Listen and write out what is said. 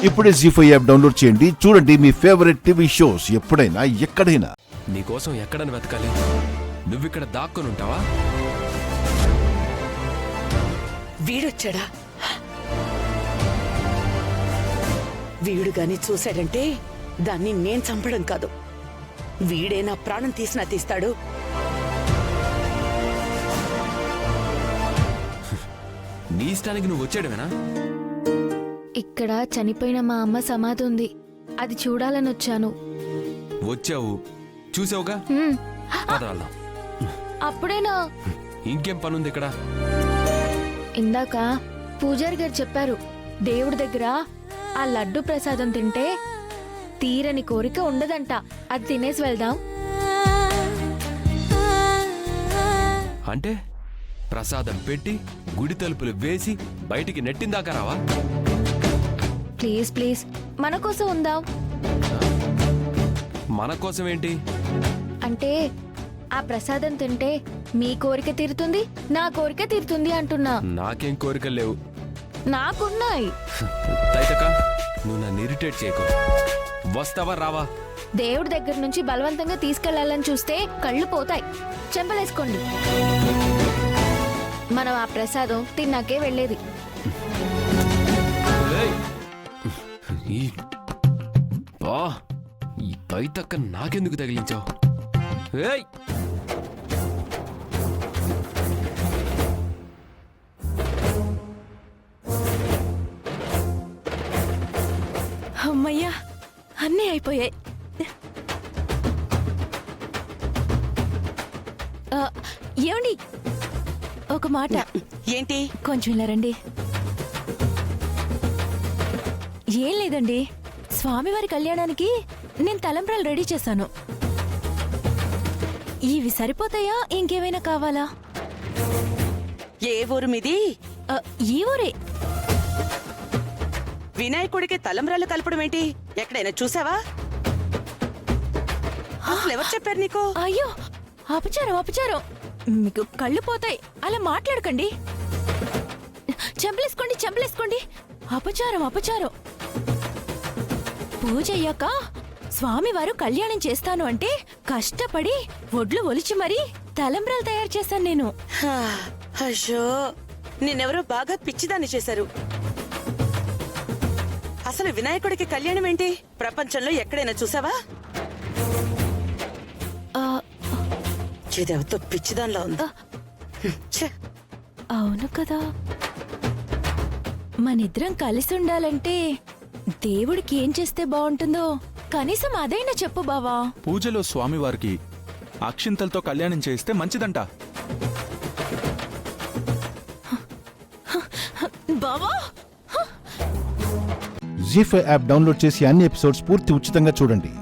ఇప్పుడే జీ5 app download చేయండి. చూడండి మీ ఫేవరెట్ టీవీ షోస్ ఎప్పుడైనా ఎక్కడైనా. నీకోసం ఎక్కడని వెతకాలి? నువ్విక్కడ దాక్కుని ఉంటావా? వీడొచ్చాడా? వీడు గాని చూశాడంటే దాన్ని నేను చంపడం కాదు, వీడే నా ప్రాణం తీసినా తీస్తాడు. నీ ఇష్టానికి నువ్వు వచ్చాడువేనా? ఇక్కడ చనిపోయిన మా అమ్మ సమాధి ఉంది, అది చూడాలని వచ్చాను. వచ్చావు, చూసావుగా. పదవాళ్ళం. అప్పుడేనా? ఇంకేం పనుంది ఇక్కడ? ఇందాక పూజారి గారు చెప్పారు, దేవుడి దగ్గర ఆ లడ్డు ప్రసాదం తింటే తీరని కోరిక ఉండదంట, అది తినేసి వెళ్దాం. అంటే ప్రసాదం పెట్టి గుడి తలుపులు వేసి బయటికి నెట్టిందాకా రావా? ప్లీజ్ ప్లీజ్, మన కోసం ఉందాం. మన కోసం ఏంటి? అంటే ఆ ప్రసాదం తింటే మీ కోరిక తీరుతుంది, నా కోరిక తీరుతుంది అంటున్నా. నాకేం కోరికలు లేవు. నాకున్నాయి. తైతక, నువ్వు నన్ను ఇరిటేట్ చేయకు. వస్తావా రావా? దేవుడి దగ్గర నుంచి బలవంతంగా తీసుకెళ్లాలని చూస్తే కళ్ళు పోతాయి. చెంపలేసుకోండి. మనం ఆ ప్రసాదం తిన్నాకే వెళ్ళేది. ఈ తైతక్క నాకెందుకు తగిలించావు? ఏయ్, అమ్మయ్యా, అన్నీ అయిపోయాయి. ఏమండి, ఒక మాట. ఏంటి? కొంచెం ఇలా రండి. ఏం లేదండి, స్వామివారి కళ్యాణానికి నేను తలంబ్రాలు రెడీ చేశాను. ఇవి సరిపోతాయా, ఇంకేమైనా కావాలా? ఏ ఊరు మీది? ఈ ఊరే. వినాయకుడికి తలంబ్రాలు కలపడం ఏంటి? ఎక్కడైనా చూసావా? అసలు ఎవరు చెప్పారు నీకు? అయ్యో, అపచారం అపచారం, మీకు కళ్ళు పోతాయి, అలా మాట్లాడకండి. చెంపలేసుకోండి చెంపలేసుకోండి. అపచారం అపచారం. పూజ అయ్యాక స్వామివారు కళ్యాణం చేస్తాను అంటే కష్టపడి ఒడ్లు ఒలిచి మరీ తలంబ్రాలు తయారు చేశాను నేను. అయ్యో, నిన్నెవరో బాగా పిచ్చిదాన్ని చేశారు. అసలు వినాయకుడికి కళ్యాణం ఏంటి? ప్రపంచంలో ఎక్కడైనా చూసావా? ఇదేవతో పిచ్చిదానిలా ఉందా? అవును కదా, మనిద్దరం కలిసి ఉండాలంటే దేవుడికి ఏం చేస్తే బాగుంటుందో కనీసం అదైనా చెప్పు బావా. పూజలో స్వామివారికి అక్షింతలతో కళ్యాణం చేస్తే మంచిదంట. బావా, జీ5 యాప్ డౌన్లోడ్ చేసి అన్ని ఎపిసోడ్స్ పూర్తి ఉచితంగా చూడండి.